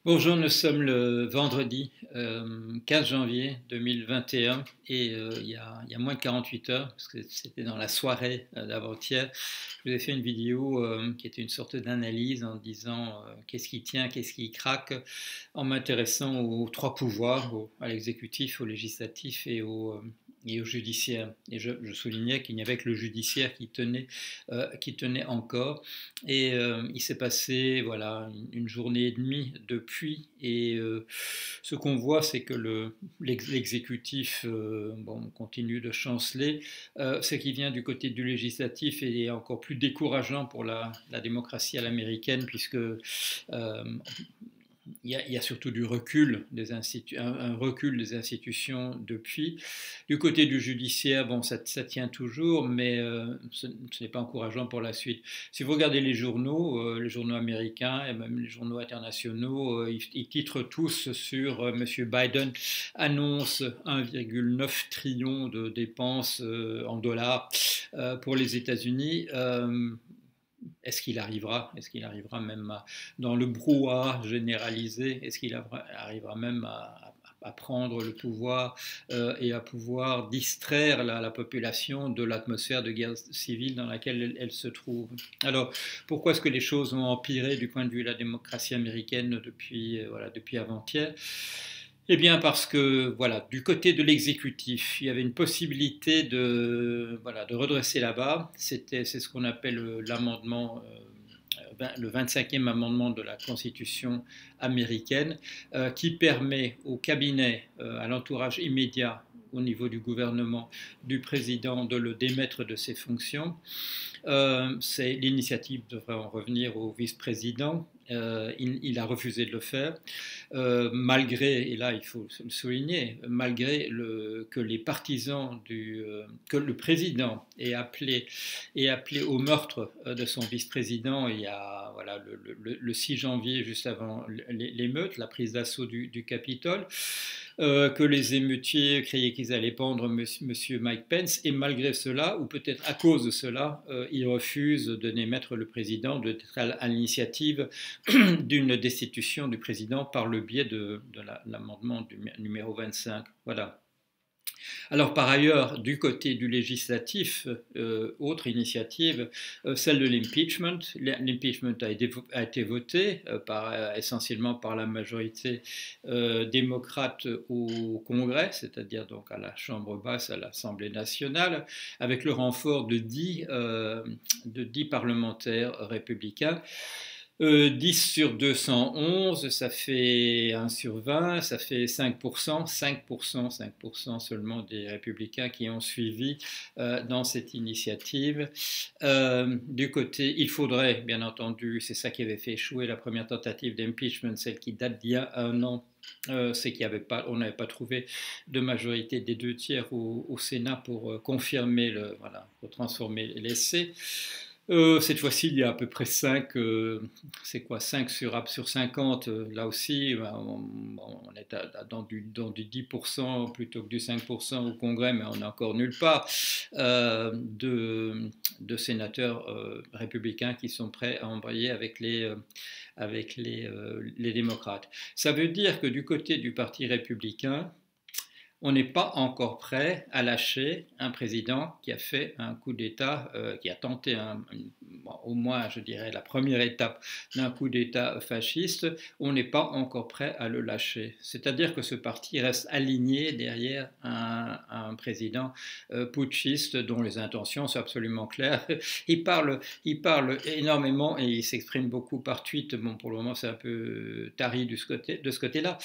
Bonjour, nous sommes le vendredi 15 janvier 2021 et il y a moins de 48 heures, parce que c'était dans la soirée d'avant-hier, je vous ai fait une vidéo qui était une sorte d'analyse en disant qu'est-ce qui tient, qu'est-ce qui craque, en m'intéressant aux trois pouvoirs, à l'exécutif, au législatif et au judiciaire. Et je soulignais qu'il n'y avait que le judiciaire qui tenait encore. Et il s'est passé voilà, une journée et demie depuis. Et ce qu'on voit, c'est que l'exécutif continue de chanceler. Ce qui vient du côté du législatif est encore plus décourageant pour la démocratie à l'américaine, puisque il y a surtout du recul un recul des institutions depuis. Du côté du judiciaire, bon, ça tient toujours, mais ce n'est pas encourageant pour la suite. Si vous regardez les journaux américains et même les journaux internationaux, ils titrent tous sur M. Biden annonce 1,9 trillion de dépenses en dollars pour les États-Unis. Est-ce qu'il arrivera? Est-ce qu'il arrivera même dans le brouhaha généralisé? Est-ce qu'il arrivera même à prendre le pouvoir et à pouvoir distraire la population de l'atmosphère de guerre civile dans laquelle elle se trouve? Alors, pourquoi est-ce que les choses ont empiré du point de vue de la démocratie américaine depuis avant-hier? Eh bien parce que voilà, du côté de l'exécutif, il y avait une possibilité de redresser la barre. C'est ce qu'on appelle l'amendement, le 25e amendement de la Constitution américaine, qui permet au cabinet, à l'entourage immédiat au niveau du gouvernement, du président de le démettre de ses fonctions. L'initiative devrait en revenir au vice-président. Il a refusé de le faire, malgré, et là il faut le souligner, malgré que les partisans que le président ait appelé au meurtre de son vice-président il y a le 6 janvier, juste avant l'émeute, la prise d'assaut du Capitole. Que les émeutiers criaient qu'ils allaient pendre monsieur Mike Pence, et malgré cela, ou peut-être à cause de cela, ils refusent de démettre le président, d'être à l'initiative d'une destitution du président par le biais de l'amendement numéro 25. Voilà. Alors par ailleurs, du côté du législatif, autre initiative, celle de l'impeachment. L'impeachment a été voté essentiellement par la majorité démocrate au Congrès, c'est-à-dire donc à la Chambre basse, à l'Assemblée nationale, avec le renfort de 10 parlementaires républicains. 10 sur 211, ça fait 1 sur 20, ça fait 5%, 5% seulement des républicains qui ont suivi dans cette initiative. Du côté, il faudrait, bien entendu, c'est ça qui avait fait échouer la première tentative d'impeachment, celle qui date d'il y a un an, c'est qu'on n'avait pas trouvé de majorité des 2 tiers au Sénat pour confirmer pour transformer l'essai. Cette fois-ci, il y a à peu près 5, c'est quoi, 5 sur 50, là aussi, on est dans du 10% plutôt que du 5% au Congrès, mais on n'est encore nulle part, de sénateurs républicains qui sont prêts à embrayer avec les démocrates. Ça veut dire que du côté du Parti républicain, on n'est pas encore prêt à lâcher un président qui a fait un coup d'État, qui a tenté au moins, je dirais, la première étape d'un coup d'État fasciste. On n'est pas encore prêt à le lâcher. C'est-à-dire que ce parti reste aligné derrière un président putschiste dont les intentions sont absolument claires. Il parle énormément et il s'exprime beaucoup par tweet. Bon, pour le moment, c'est un peu tari de ce côté-là,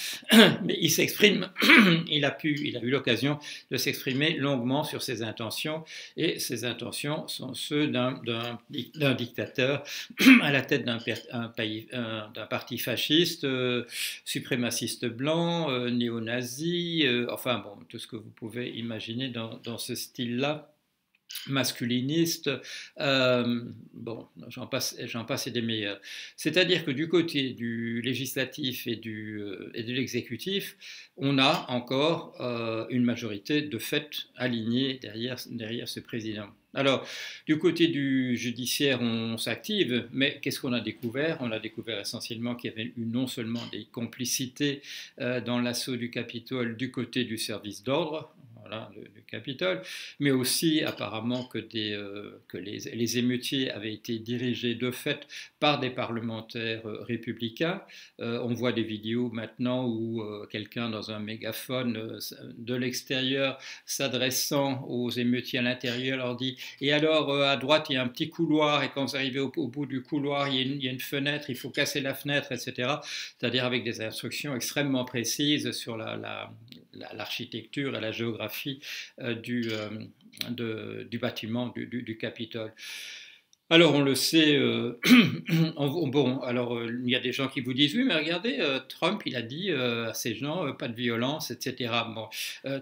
mais il s'exprime, il a eu l'occasion de s'exprimer longuement sur ses intentions, et ses intentions sont ceux d'un dictateur à la tête d'un parti fasciste, suprémaciste blanc, néo-nazi, enfin bon, tout ce que vous pouvez imaginer dans ce style-là, masculiniste, bon, j'en passe et des meilleurs. C'est-à-dire que du côté du législatif et de l'exécutif, on a encore une majorité de fait alignée derrière ce président. Alors, du côté du judiciaire, on s'active, mais qu'est-ce qu'on a découvert? On a découvert essentiellement qu'il y avait eu non seulement des complicités dans l'assaut du Capitole du côté du service d'ordre, voilà, du Capitole, mais aussi apparemment que les émeutiers avaient été dirigés de fait par des parlementaires républicains. On voit des vidéos maintenant où quelqu'un dans un mégaphone de l'extérieur s'adressant aux émeutiers à l'intérieur leur dit et alors, à droite, il y a un petit couloir, et quand vous arrivez au bout du couloir, il y a une fenêtre, il faut casser la fenêtre, etc. C'est-à-dire avec des instructions extrêmement précises sur l'architecture et la géographie du bâtiment du Capitole. Alors on le sait, bon, alors il y a des gens qui vous disent oui, mais regardez, Trump, il a dit à ces gens pas de violence, etc. Bon,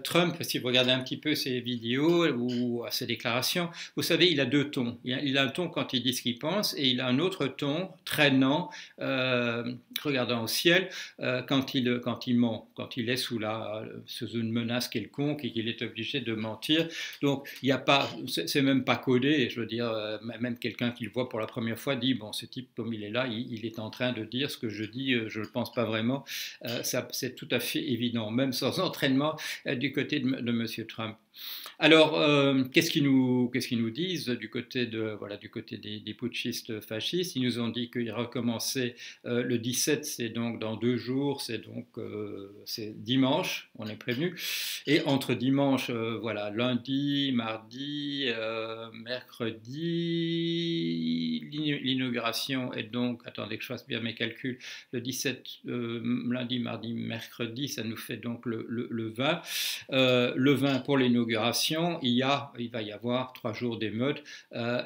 Trump, si vous regardez un petit peu ses vidéos ou ses déclarations, vous savez, il a deux tons. Il a un ton quand il dit ce qu'il pense et il a un autre ton traînant, regardant au ciel, quand il ment, quand il est sous une menace quelconque et qu'il est obligé de mentir. Donc il n'y a pas, c'est même pas codé, je veux dire, même quelqu'un qui le voit pour la première fois dit bon, ce type comme il est là, il est en train de dire ce que je dis, je ne le pense pas vraiment. C'est tout à fait évident, même sans entraînement du côté de M. Trump. Alors, qu'est-ce qu'ils nous disent du côté des putschistes fascistes? Ils nous ont dit qu'ils recommençaient le 17, c'est donc dans 2 jours, c'est dimanche, on est prévenu. Et entre dimanche, lundi, mardi, mercredi, l'inauguration est donc, attendez que je fasse bien mes calculs, le 17, lundi, mardi, mercredi, ça nous fait donc le 20. Le 20 pour l'inauguration, il va y avoir 3 jours d'émeute,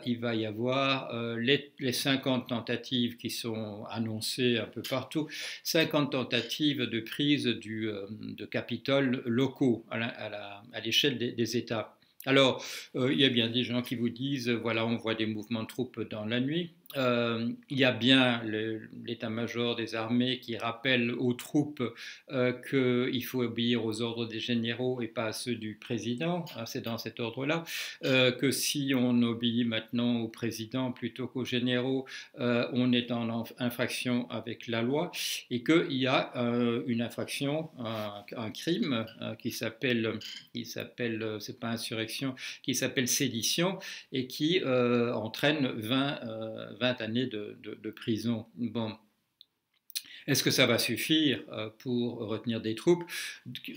il va y avoir les 50 tentatives qui sont annoncées un peu partout, 50 tentatives de prise de Capitole locaux à l'échelle des États. Alors, il y a bien des gens qui vous disent, voilà, on voit des mouvements de troupes dans la nuit. Il y a bien l'état-major des armées qui rappelle aux troupes qu'il faut obéir aux ordres des généraux et pas à ceux du président, c'est dans cet ordre-là, que si on obéit maintenant au président plutôt qu'aux généraux, on est en infraction avec la loi, et qu'il y a une infraction, un crime c'est pas insurrection, qui s'appelle sédition, et qui entraîne 20 années de prison. Bon. Est-ce que ça va suffire pour retenir des troupes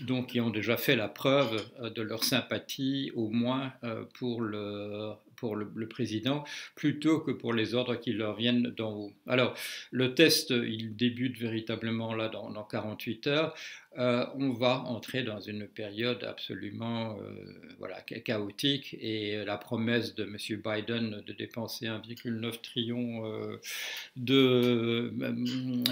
donc, qui ont déjà fait la preuve de leur sympathie, au moins pour le président, plutôt que pour les ordres qui leur viennent d'en haut? Alors, le test, il débute véritablement là dans 48 heures. On va entrer dans une période absolument chaotique, et la promesse de M. Biden de dépenser 1,9 trillion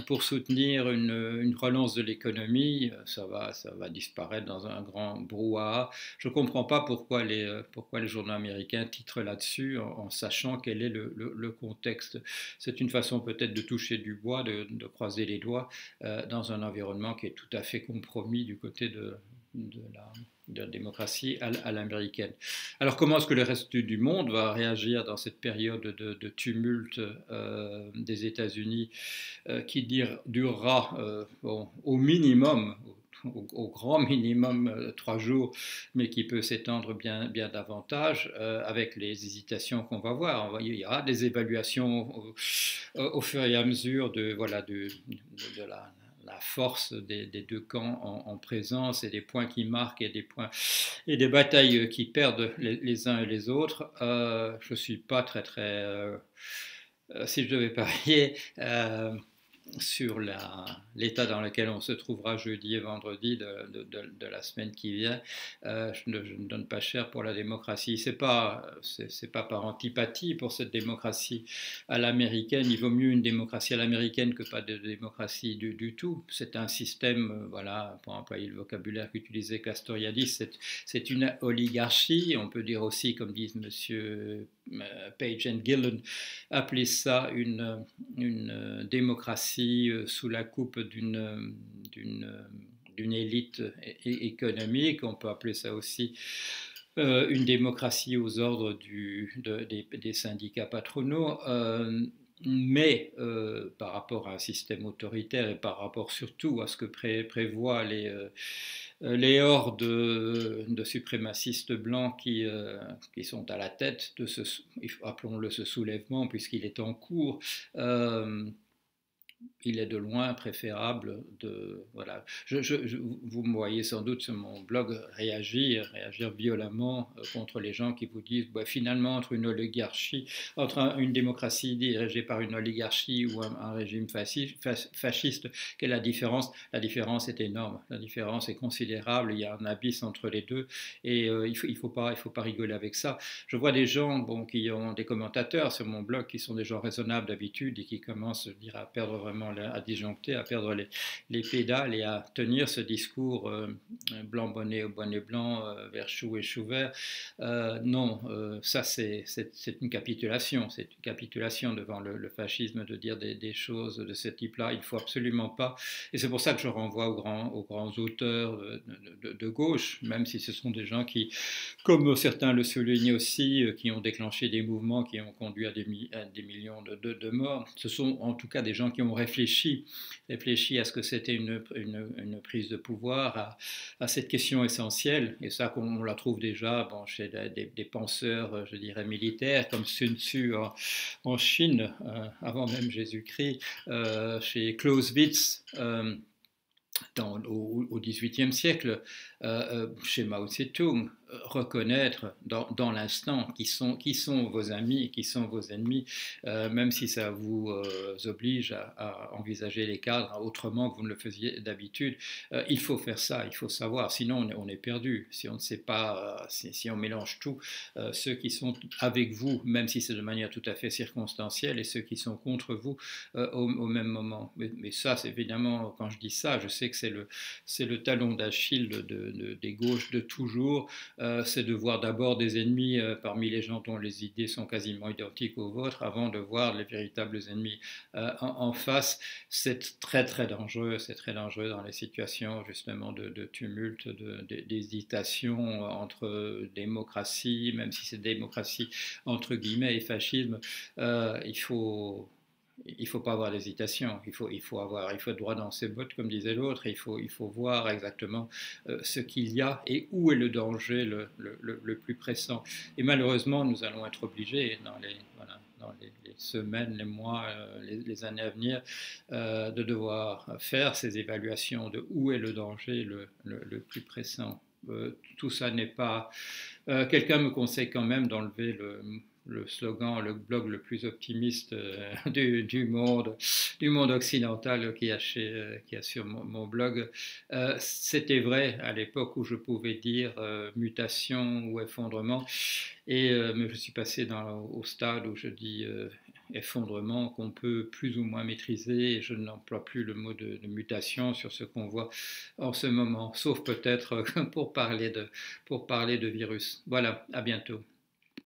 pour soutenir une relance de l'économie, ça va disparaître dans un grand brouhaha. Je ne comprends pas pourquoi les journaux américains titrent là-dessus en sachant quel est le contexte. C'est une façon peut-être de toucher du bois, de croiser les doigts dans un environnement qui est tout à fait compromis du côté de la démocratie à l'américaine. Alors comment est-ce que le reste du monde va réagir dans cette période de tumulte des États-Unis qui durera au minimum, au grand minimum 3 jours, mais qui peut s'étendre bien davantage avec les hésitations qu'on va voir. Il y aura des évaluations au fur et à mesure de la force des deux camps en présence, et des points qui marquent et des batailles qui perdent les uns et les autres. Je ne suis pas si je devais parier sur l'état dans lequel on se trouvera jeudi et vendredi de la semaine qui vient, je ne donne pas cher pour la démocratie. C'est pas par antipathie pour cette démocratie à l'américaine. Il vaut mieux une démocratie à l'américaine que pas de démocratie du tout. C'est un système, pour employer le vocabulaire qu'utilisait Castoriadis, c'est une oligarchie. On peut dire aussi, comme disent monsieur Page and Gillen, appeler ça une démocratie sous la coupe d'une élite économique. On peut appeler ça aussi une démocratie aux ordres des syndicats patronaux, mais par rapport à un système autoritaire et par rapport surtout à ce que prévoient les hordes de suprémacistes blancs qui sont à la tête de appelons-le ce soulèvement, puisqu'il est en cours. Il est de loin préférable de voilà. Vous me voyez sans doute sur mon blog réagir violemment contre les gens qui vous disent bah, finalement entre une démocratie dirigée par une oligarchie ou un régime fasciste, quelle est la différence? La différence est énorme, la différence est considérable. Il y a un abysse entre les deux et il faut pas rigoler avec ça. Je vois des gens bon, qui ont des commentateurs sur mon blog qui sont des gens raisonnables d'habitude et qui commencent à perdre vraiment à disjoncter, à perdre les pédales et à tenir ce discours blanc bonnet au bonnet blanc, vert chou et chou vert. Non, ça c'est une capitulation, c'est une capitulation devant le fascisme de dire des choses de ce type-là. Il ne faut absolument pas. Et c'est pour ça que je renvoie aux grands auteurs de gauche, même si ce sont des gens qui, comme certains le soulignent aussi, qui ont déclenché des mouvements qui ont conduit à des millions de morts. Ce sont en tout cas des gens qui ont réfléchi à ce que c'était une prise de pouvoir, à cette question essentielle, et ça on la trouve déjà bon, chez des penseurs, je dirais, militaires, comme Sun Tzu en Chine, avant même Jésus-Christ, chez Clausewitz, au XVIIIe siècle, chez Mao Tse-tung, reconnaître dans l'instant qui sont vos amis, qui sont vos ennemis, même si ça vous oblige à envisager les cadres autrement que vous ne le faisiez d'habitude. Il faut faire ça, il faut savoir, sinon on est perdu. Si on ne sait pas, si on mélange tout, ceux qui sont avec vous, même si c'est de manière tout à fait circonstancielle, et ceux qui sont contre vous au même moment. Mais ça, c'est évidemment, quand je dis ça, je sais que c'est le talon d'Achille des gauches de toujours. C'est de voir d'abord des ennemis parmi les gens dont les idées sont quasiment identiques aux vôtres avant de voir les véritables ennemis en face. C'est très très dangereux, dans les situations justement de tumulte, d'hésitation entre démocratie, même si c'est démocratie entre guillemets et fascisme. Il faut pas avoir d'hésitation, il faut être droit dans ses bottes, comme disait l'autre, il faut voir exactement ce qu'il y a et où est le danger le plus pressant. Et malheureusement, nous allons être obligés, dans les semaines, les mois, les années à venir, de devoir faire ces évaluations de où est le danger le plus pressant. Tout ça n'est pas... quelqu'un me conseille quand même d'enlever le slogan, le blog le plus optimiste du monde occidental qui a sur mon blog. C'était vrai à l'époque où je pouvais dire mutation ou effondrement, mais je suis passé au stade où je dis effondrement qu'on peut plus ou moins maîtriser, et je n'emploie plus le mot de mutation sur ce qu'on voit en ce moment, sauf peut-être pour parler de virus. Voilà, à bientôt.